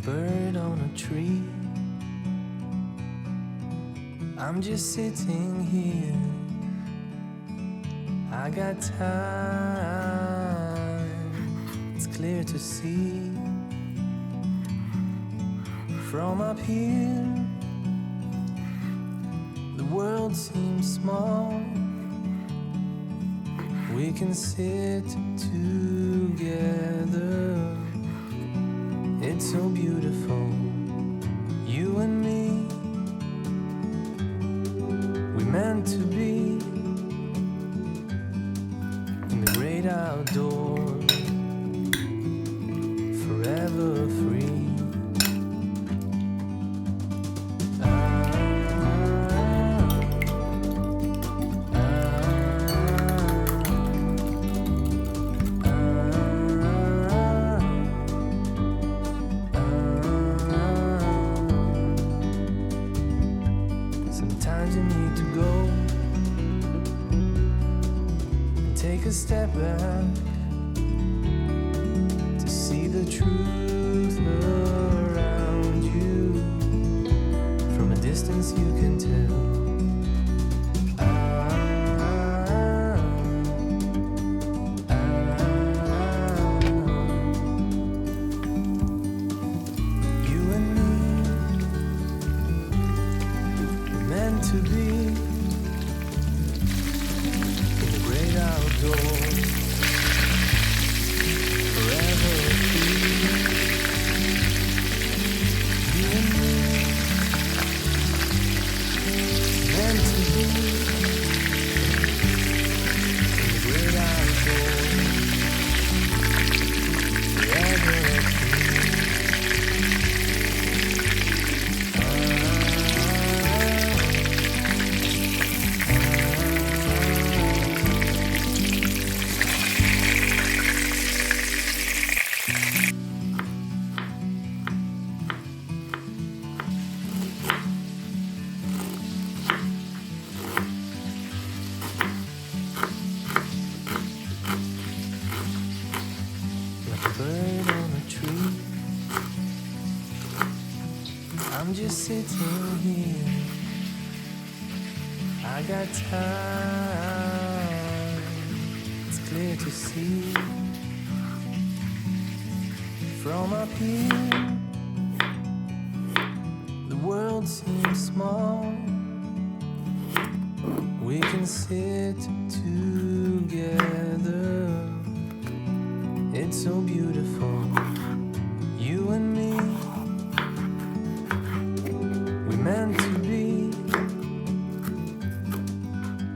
bird on a tree. I'm just sitting here. I got time. It's clear to see from up here. The world seems small. We can sit together. It's so beautiful, you and me. We meant to be in the great outdoors, forever free. Sometimes you need to go and take a step back to see the truth around you. From a distance you can tell. You and me, we're meant to be in the great outdoors, forever free. You and me, meant to be in the great outdoors, forever free. Like a bird on a tree, I'm just sitting here. I got time. It's clear to see from up here. The world seems small. We can sit together. It's so beautiful, you and me. We meant to be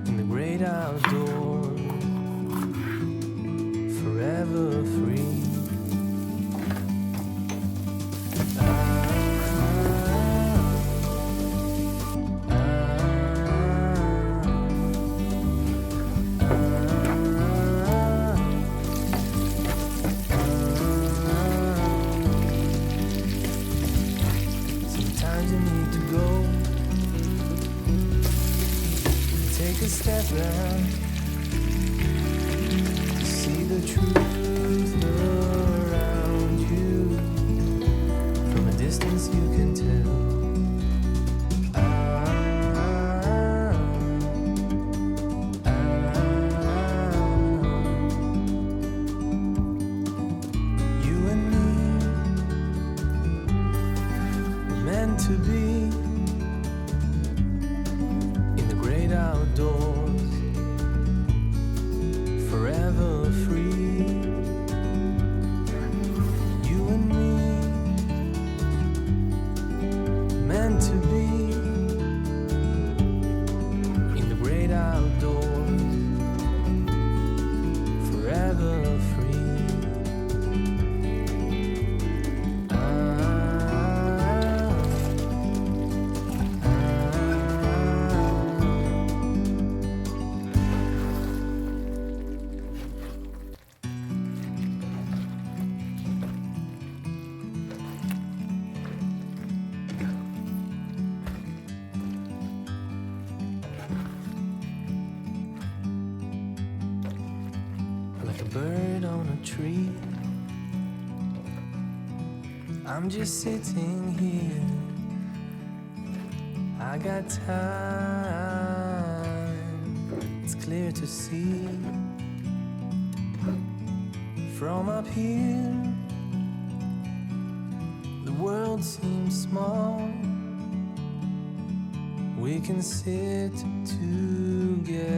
in the great outdoors, forever free. Sometimes you need to go and take a step back to see the truth around you. From a distance you can tell. You and me, meant to be in the great outdoors, forever free. You and me, meant to be in the great outdoors, forever free. Like a bird on a tree, I'm just sitting here. I got time. It's clear to see from up here. The world seems small. We can sit together.